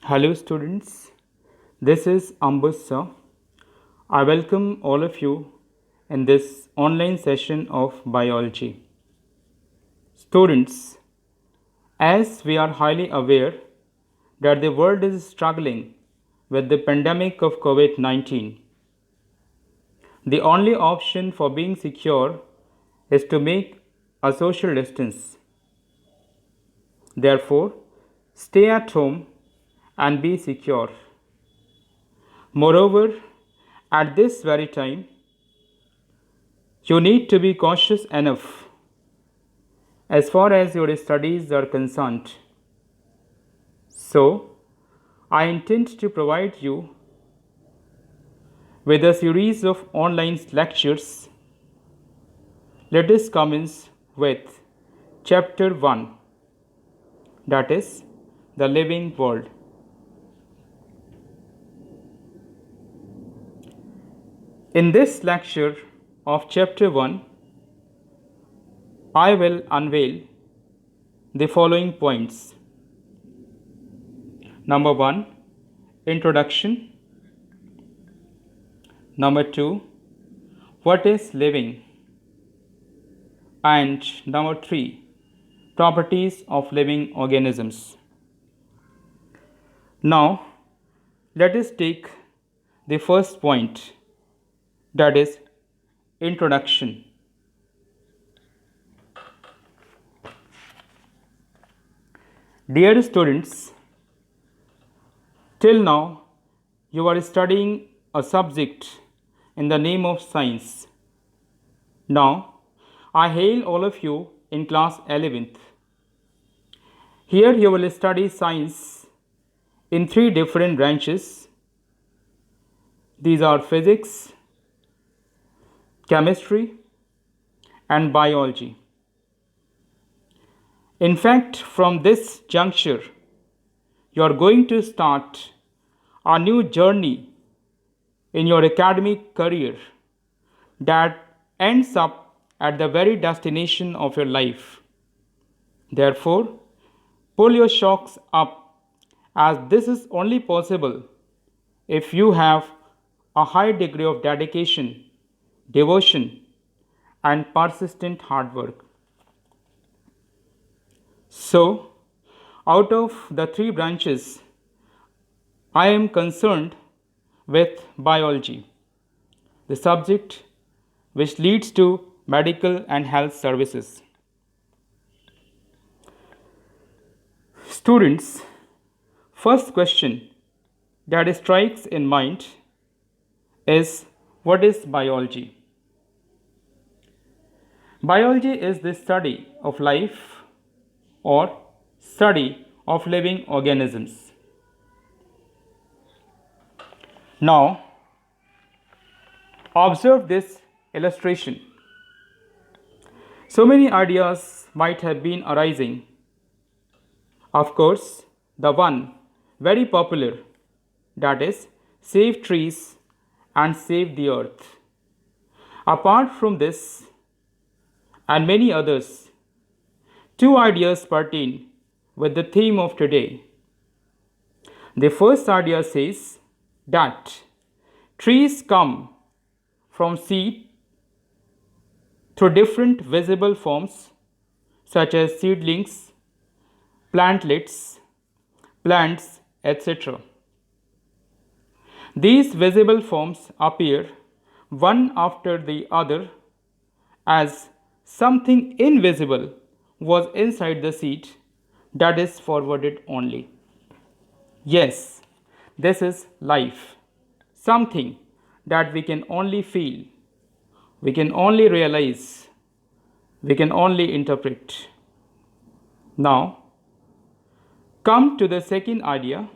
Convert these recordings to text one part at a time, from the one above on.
Hello, students. This is Ambusa. I welcome all of you in this online session of biology. Students, as we are highly aware that the world is struggling with the pandemic of COVID 19, the only option for being secure is to make a social distance. Therefore, stay at home and be secure. Moreover, at this very time, you need to be cautious enough as far as your studies are concerned. So, I intend to provide you with a series of online lectures. Let us commence with Chapter 1, that is, the living world. In this lecture of Chapter 1, I will unveil the following points. Number 1, introduction. Number 2, what is living? And number 3, properties of living organisms. Now, let us take the first point, that is introduction. Dear students, till now you are studying a subject in the name of science. Now, I hail all of you in class 11th. Here you will study science in 3 different branches. These are physics, chemistry, and biology. In fact, from this juncture, you are going to start a new journey in your academic career that ends up at the very destination of your life. Therefore, pull your socks up, as this is only possible if you have a high degree of dedication, devotion, and persistent hard work. So, out of the 3 branches, I am concerned with biology, the subject which leads to medical and health services. Students, first question that strikes in mind is, what is biology? Biology is the study of life or study of living organisms. Now, observe this illustration. So many ideas might have been arising. Of course, the one very popular, that is, save trees and save the earth. Apart from this and many others, 2 ideas pertain with the theme of today. The first idea says that trees come from seed through different visible forms such as seedlings, plantlets, plants, etc. These visible forms appear one after the other as something invisible was inside the seed that is forwarded only. Yes, this is life, something that we can only feel, we can only realize, we can only interpret. Now, come to the second idea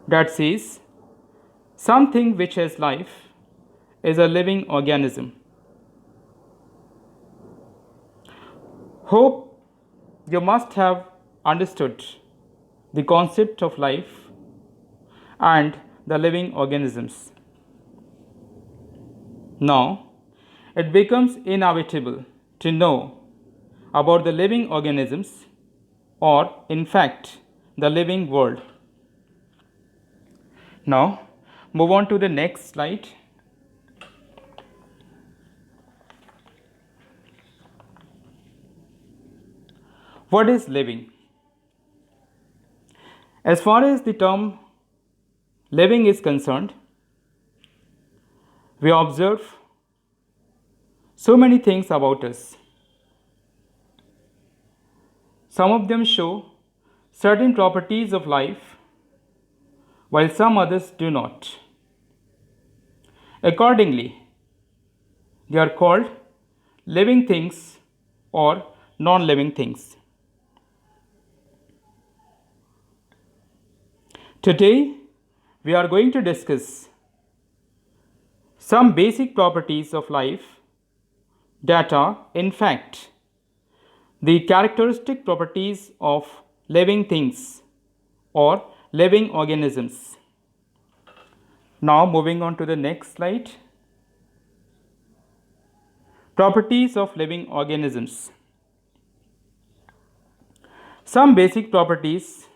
that says something which has life is a living organism. Hope you must have understood the concept of life and the living organisms. Now, it becomes inevitable to know about the living organisms, or in fact, the living world. Now, move on to the next slide. What is living? As far as the term living is concerned, we observe so many things about us. Some of them show certain properties of life, while some others do not. Accordingly, they are called living things or non living things. Today, we are going to discuss some basic properties of life that are, in fact, the characteristic properties of living things or living organisms. Now, moving on to the next slide. Properties of living organisms. Some basic properties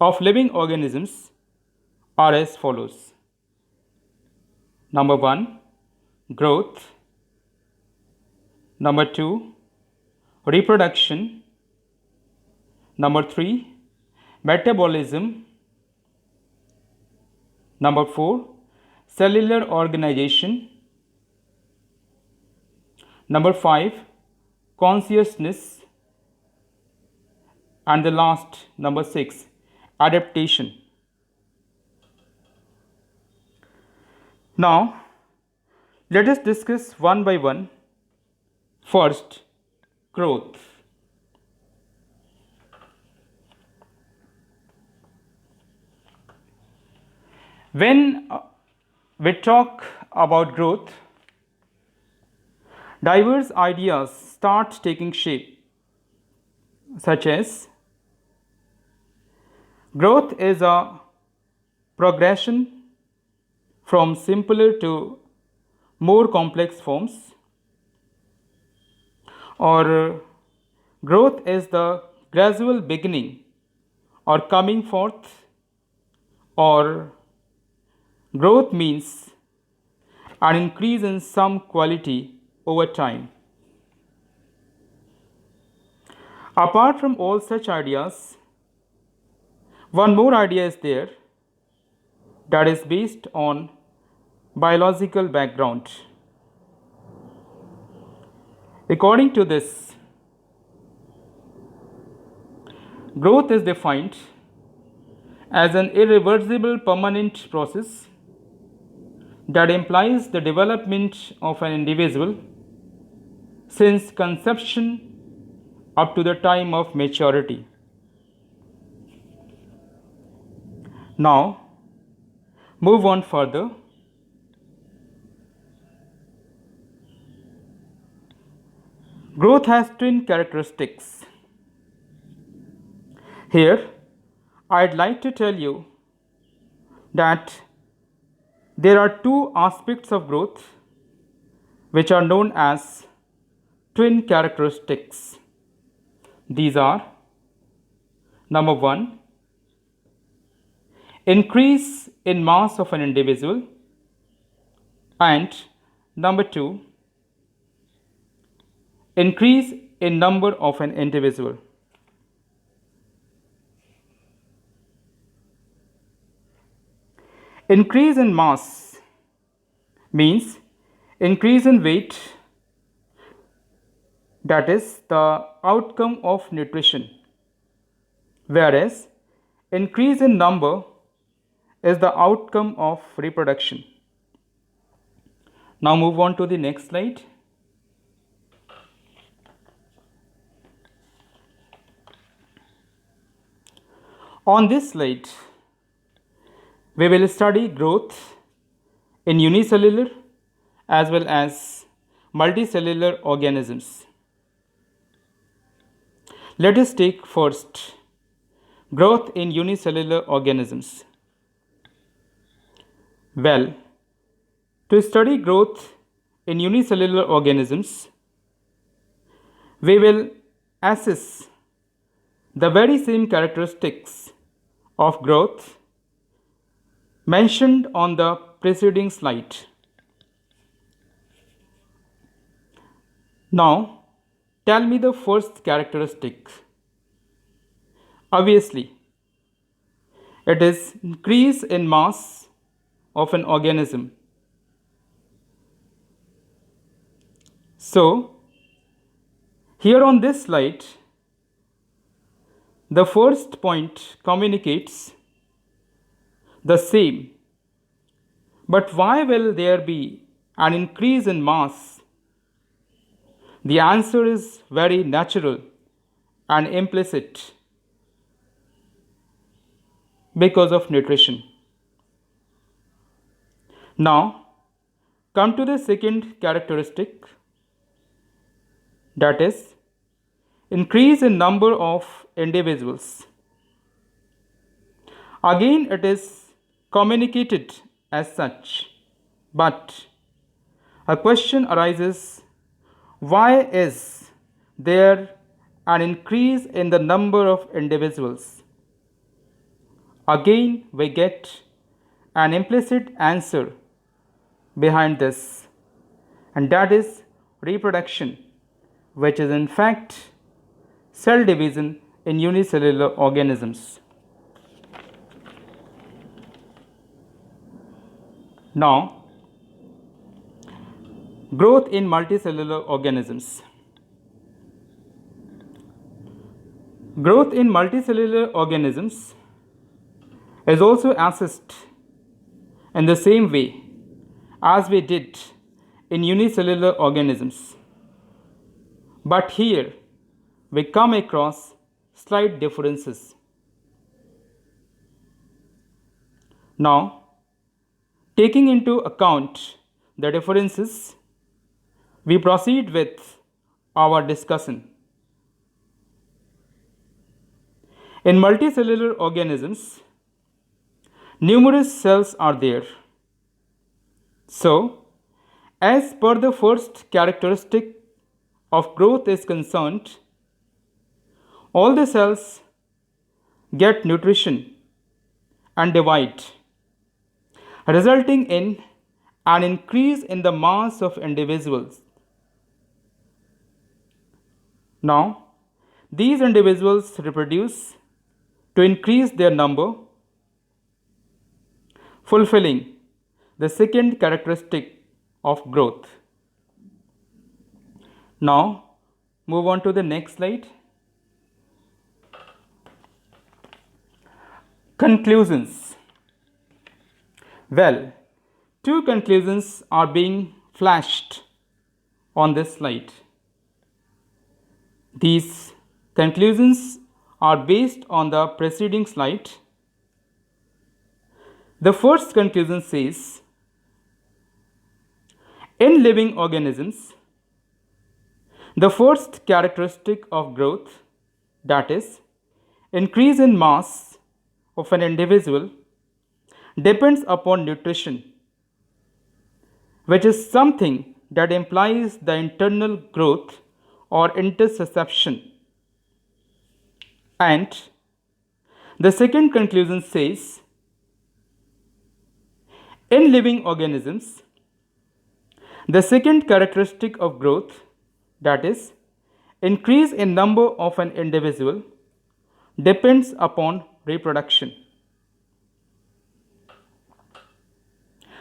of living organisms are as follows. Number 1, growth. Number 2, reproduction. Number 3, metabolism. Number 4, cellular organization. Number 5, consciousness. And the last, number 6, adaptation. Now, let us discuss one by one. First, growth. When we talk about growth, diverse ideas start taking shape, such as growth is a progression from simpler to more complex forms, or growth is the gradual beginning or coming forth, or growth means an increase in some quality over time. Apart from all such ideas, one more idea is there that is based on biological background. According to this, growth is defined as an irreversible permanent process that implies the development of an individual since conception up to the time of maturity. Now, move on further. Growth has twin characteristics. Here, I'd like to tell you that there are two aspects of growth which are known as twin characteristics. These are, number 1, increase in mass of an individual, and number 2, increase in number of an individual. Increase in mass means increase in weight, that is the outcome of nutrition, whereas increase in number is the outcome of reproduction. Now move on to the next slide. On this slide, we will study growth in unicellular as well as multicellular organisms. Let us take first growth in unicellular organisms. Well, to study growth in unicellular organisms, we will assess the very same characteristics of growth mentioned on the preceding slide. Now, tell me the first characteristic. Obviously, it is increase in mass of an organism. So, here on this slide, the first point communicates the same. But why will there be an increase in mass? The answer is very natural and implicit because of nutrition. Now, come to the second characteristic, that is increase in number of individuals. Again, it is communicated as such, but a question arises, why is there an increase in the number of individuals? Again, we get an implicit answer behind this, and that is reproduction, which is in fact cell division in unicellular organisms. Now, growth in multicellular organisms. Growth in multicellular organisms is also assessed in the same way as we did in unicellular organisms. But here we come across slight differences. Now, taking into account the differences, we proceed with our discussion. In multicellular organisms, numerous cells are there. So, as per the first characteristic of growth is concerned, all the cells get nutrition and divide, resulting in an increase in the mass of individuals. Now, these individuals reproduce to increase their number, fulfilling the second characteristic of growth. Now, move on to the next slide. Conclusions. Well, two conclusions are being flashed on this slide. These conclusions are based on the preceding slide. The first conclusion says, in living organisms, the first characteristic of growth, that is, increase in mass of an individual, depends upon nutrition, which is something that implies the internal growth or intussusception. And the second conclusion says, in living organisms, the second characteristic of growth, that is, increase in number of an individual, depends upon reproduction.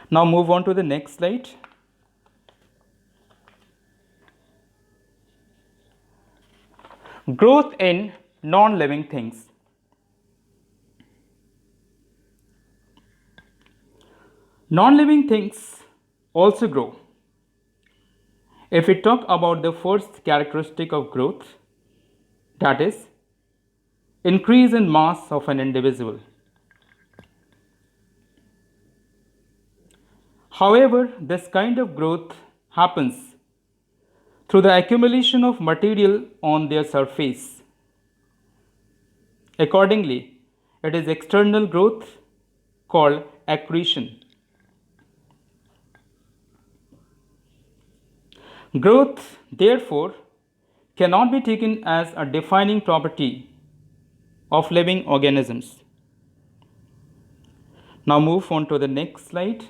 Now move on to the next slide. Growth in non-living things. Non-living things also grow. If we talk about the first characteristic of growth, that is, increase in mass of an individual. However, this kind of growth happens through the accumulation of material on their surface. Accordingly, it is external growth called accretion. Growth, therefore, cannot be taken as a defining property of living organisms. Now move on to the next slide.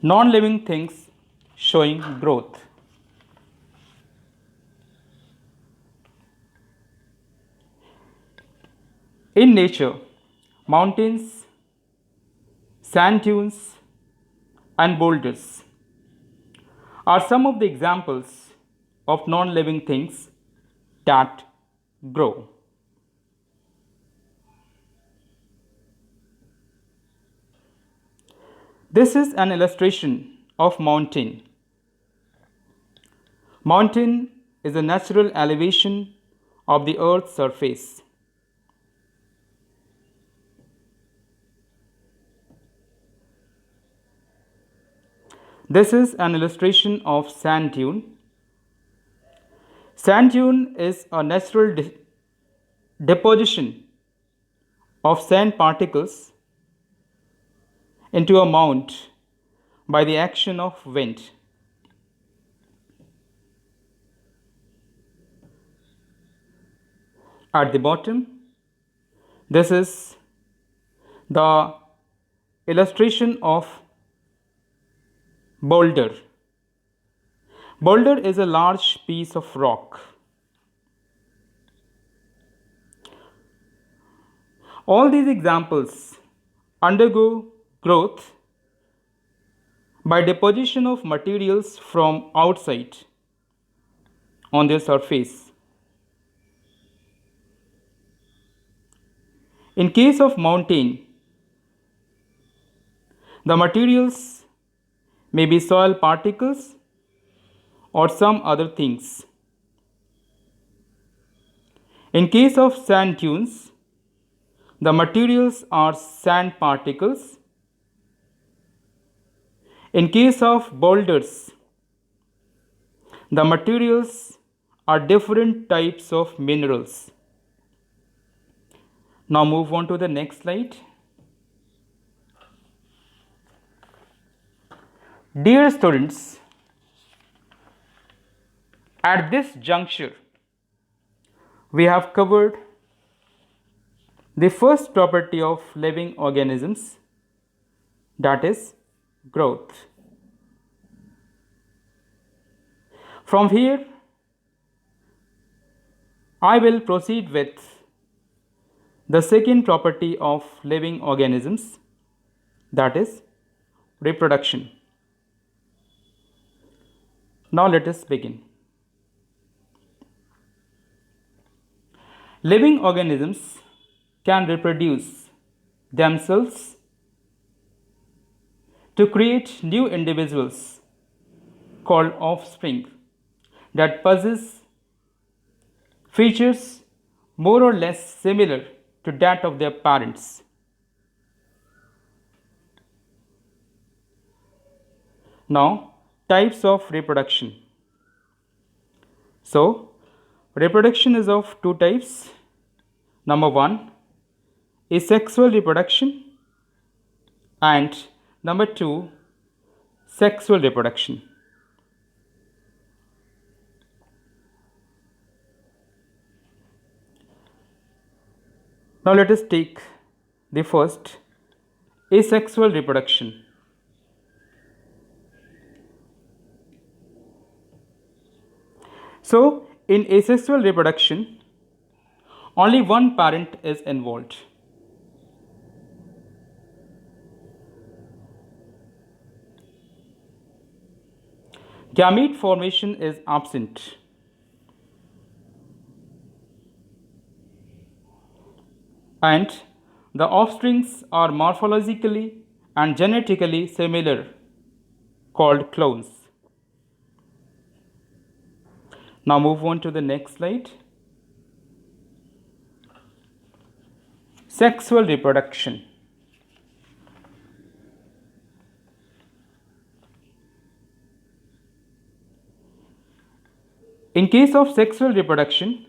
Non-living things showing growth. In nature, mountains, sand dunes, and boulders are some of the examples of non-living things that grow. This is an illustration of mountain. Mountain is a natural elevation of the earth's surface. This is an illustration of sand dune. Sand dune is a natural deposition of sand particles into a mount by the action of wind. At the bottom, this is the illustration of boulder. Boulder is a large piece of rock. All these examples undergo growth by deposition of materials from outside on their surface. In case of mountain, the materials may be soil particles or some other things. In case of sand dunes, the materials are sand particles. In case of boulders, the materials are different types of minerals. Now move on to the next slide. Dear students, at this juncture, we have covered the first property of living organisms, that is growth. From here, I will proceed with the second property of living organisms, that is reproduction. Now let us begin. Living organisms can reproduce themselves to create new individuals called offspring that possess features more or less similar to that of their parents. Now, types of reproduction. So, reproduction is of two types. Number one, asexual reproduction, and number two, sexual reproduction. Now let us take the first, asexual reproduction. So, in asexual reproduction, only one parent is involved. Gamete formation is absent. And the offsprings are morphologically and genetically similar, called clones. Now move on to the next slide. Sexual reproduction. In case of sexual reproduction,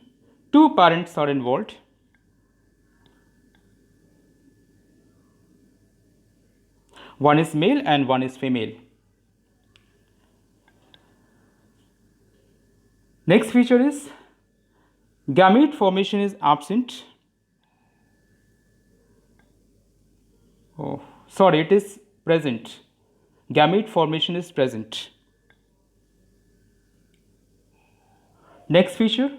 two parents are involved. One is male and one is female. Next feature is gamete formation is absent. Oh, sorry, it is present. Gamete formation is present. Next feature,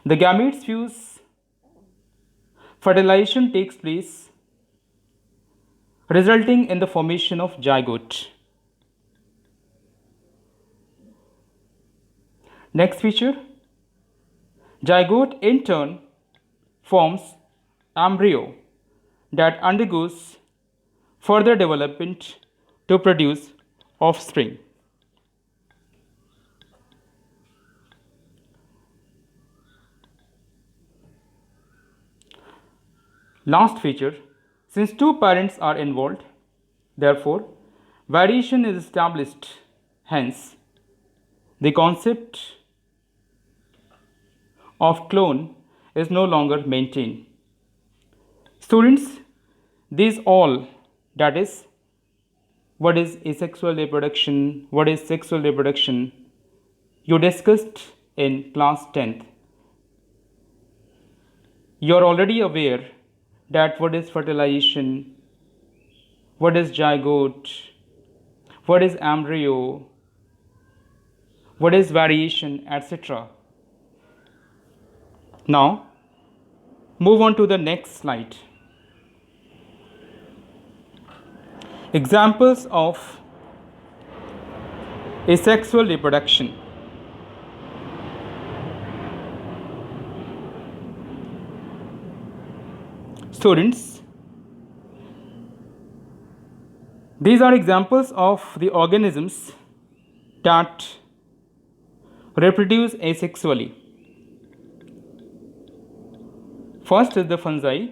the gametes fuse. Fertilization takes place, resulting in the formation of zygote. Next feature, zygote in turn forms embryo that undergoes further development to produce offspring. Last feature, since two parents are involved, therefore, variation is established. Hence, the concept of clone is no longer maintained. Students, these all, that is, what is asexual reproduction, what is sexual reproduction, you discussed in class 10th. You are already aware that what is fertilization, what is zygote, what is embryo, what is variation, etc. Now, move on to the next slide. Examples of asexual reproduction. Students, these are examples of the organisms that reproduce asexually. First is the fungi,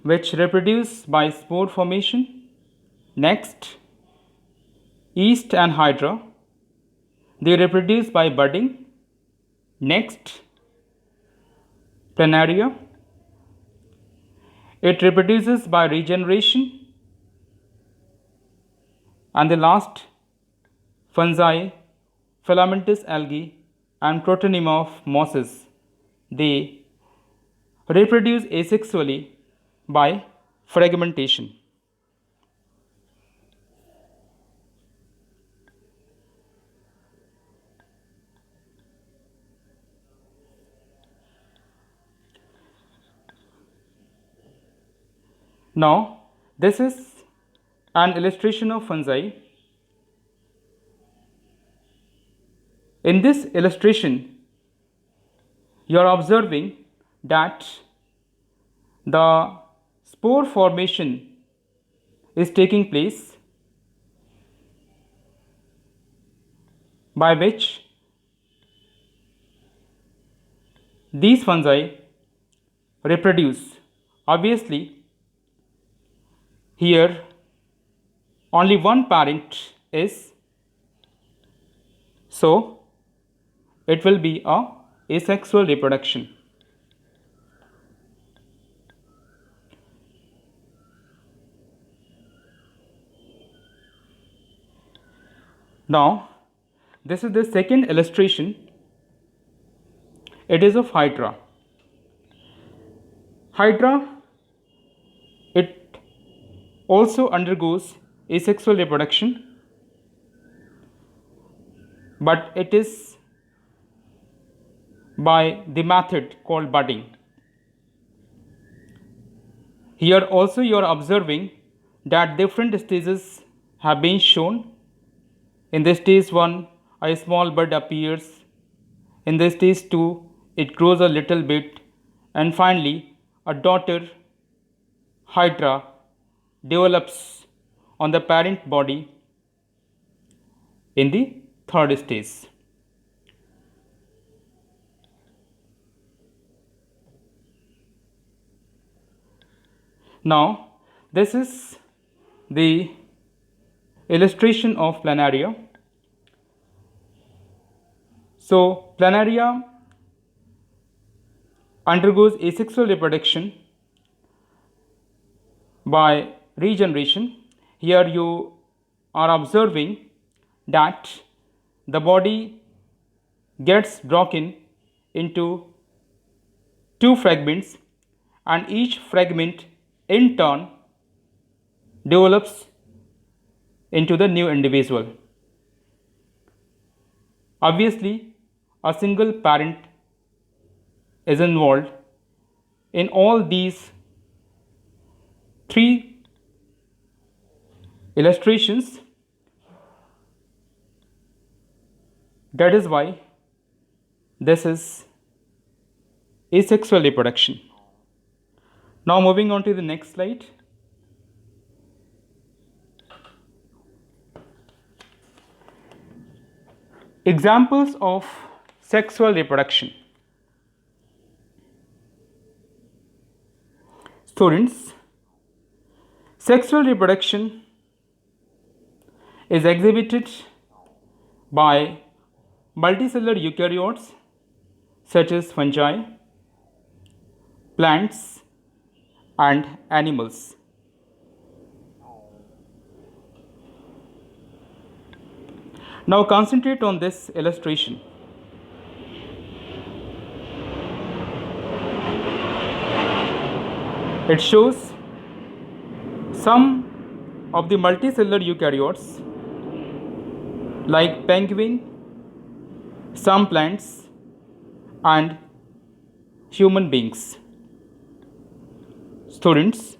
which reproduce by spore formation. Next, yeast and hydra, they reproduce by budding. Next, planaria, it reproduces by regeneration. And the last, fungi, filamentous algae and protonema of mosses, they reproduce asexually by fragmentation. Now, this is an illustration of fungi. In this illustration, you are observing that the spore formation is taking place, by which these fungi reproduce. Obviously, here only one parent is, so it will be a asexual reproduction. Now, this is the second illustration. It is of hydra. Hydra, it also undergoes asexual reproduction, but it is by the method called budding. Here also you are observing that different stages have been shown. In the stage 1, a small bud appears. In the stage 2, it grows a little bit. And finally, a daughter hydra develops on the parent body in the third stage. Now, this is the illustration of planaria. So, planaria undergoes asexual reproduction by regeneration. Here you are observing that the body gets broken into two fragments, and each fragment in turn develops into the new individual. Obviously, a single parent is involved in all these three illustrations. That is why this is asexual reproduction. Now moving on to the next slide. Examples of sexual reproduction. Students, sexual reproduction is exhibited by multicellular eukaryotes such as fungi, plants, and animals. Now concentrate on this illustration. It shows some of the multicellular eukaryotes like penguin, some plants, and human beings. Students,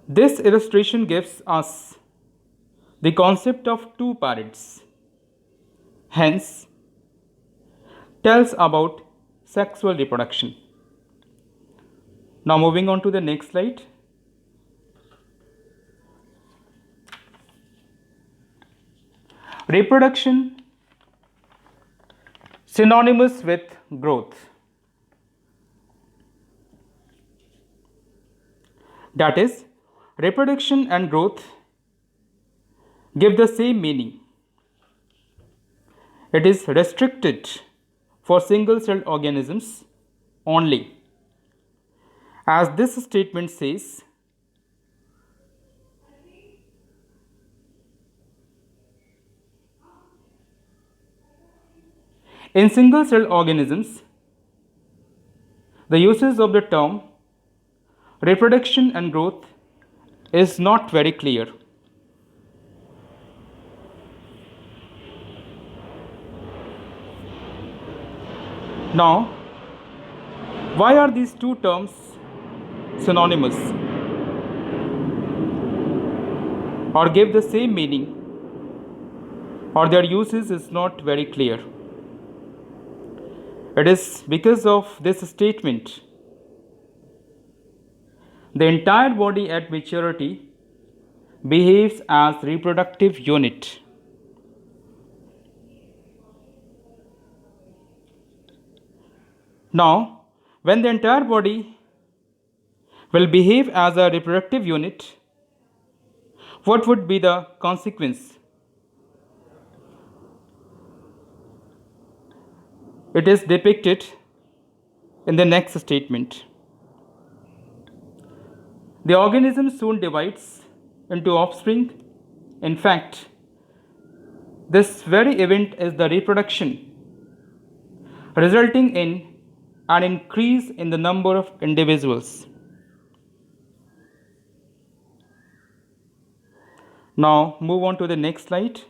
this illustration gives us the concept of two parents, hence tells about sexual reproduction. Now moving on to the next slide. Reproduction synonymous with growth. That is, reproduction and growth give the same meaning. It is restricted for single-celled organisms only. As this statement says, in single-celled organisms, the usage of the term reproduction and growth is not very clear. Now, why are these two terms synonymous or give the same meaning, or their usage is not very clear? It is because of this statement. The entire body at maturity behaves as reproductive unit. Now, when the entire body will behave as a reproductive unit, what would be the consequence? It is depicted in the next statement. The organism soon divides into offspring. In fact, this very event is the reproduction, resulting in an increase in the number of individuals. Now move on to the next slide.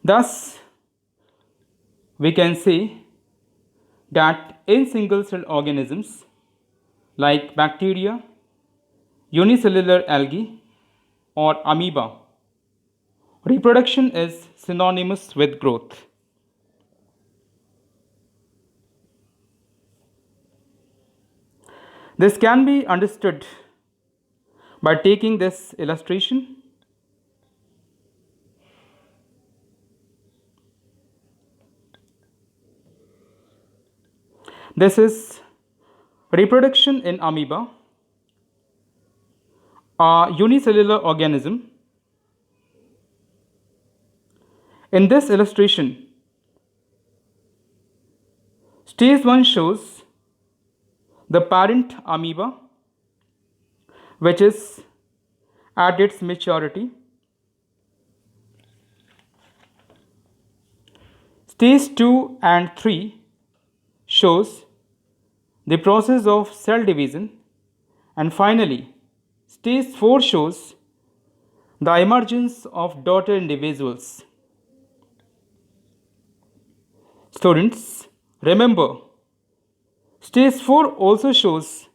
Thus, we can say that in single-celled organisms like bacteria, unicellular algae, or amoeba, reproduction is synonymous with growth. This can be understood by taking this illustration. This is reproduction in amoeba, a unicellular organism. In this illustration, stage 1 shows the parent amoeba, which is at its maturity. Stage 2 and 3 shows the process of cell division, and finally, stage 4 shows the emergence of daughter individuals. Students, remember, stage 4 also shows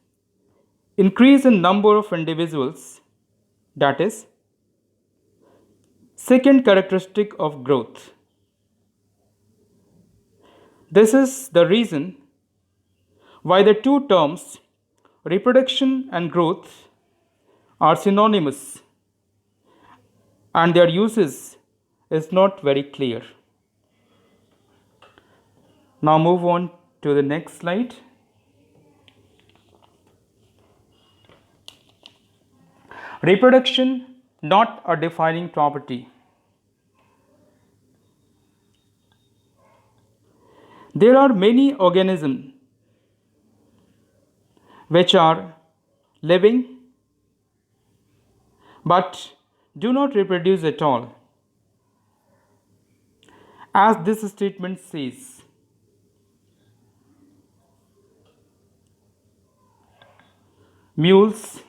increase in number of individuals, that is, second characteristic of growth. This is the reason why the two terms reproduction and growth are synonymous and their uses is not very clear. Now move on to the next slide. Reproduction not a defining property. There are many organisms which are living but do not reproduce at all. As this statement says, mules,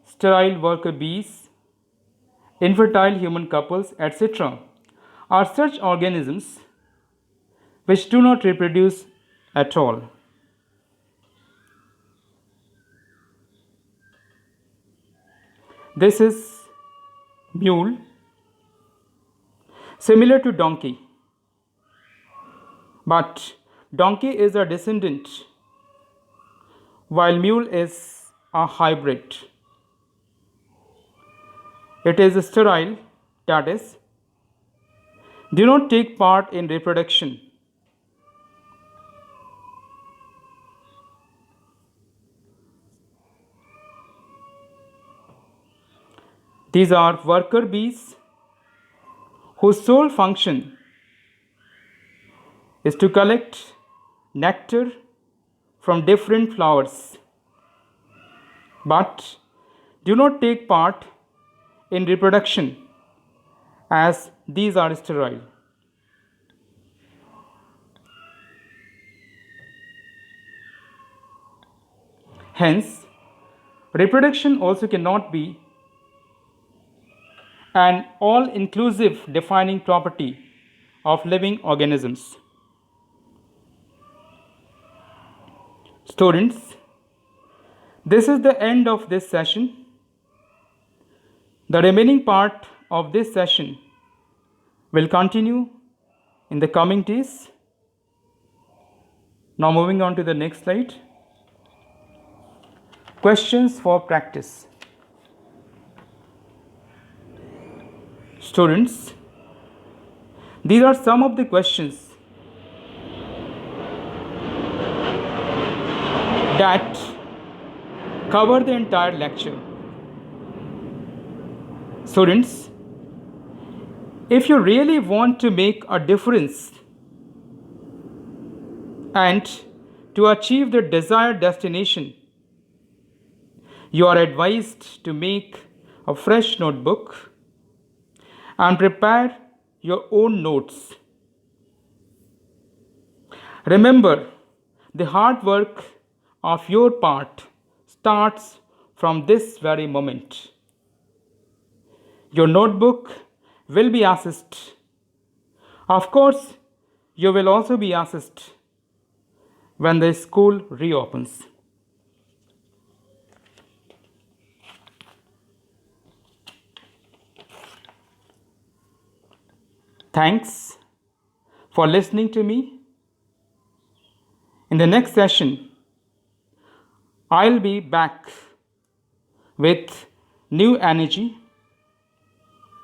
sterile worker bees, infertile human couples, etc., are such organisms which do not reproduce at all. This is mule, similar to donkey, but donkey is a descendant while mule is a hybrid. It is sterile, that is, do not take part in reproduction. These are worker bees whose sole function is to collect nectar from different flowers, but do not take part in reproduction as these are sterile. Hence, reproduction also cannot be an all-inclusive defining property of living organisms. Students, this is the end of this session. The remaining part of this session will continue in the coming days. Now moving on to the next slide. Questions for practice. Students, these are some of the questions that cover the entire lecture. Students, if you really want to make a difference and to achieve the desired destination, you are advised to make a fresh notebook and prepare your own notes. Remember, the hard work of your part starts from this very moment. Your notebook will be assessed. Of course, you will also be assessed when the school reopens. Thanks for listening to me. In the next session, I'll be back with new energy.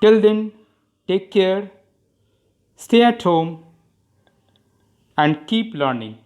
Till then, take care, stay at home, and keep learning.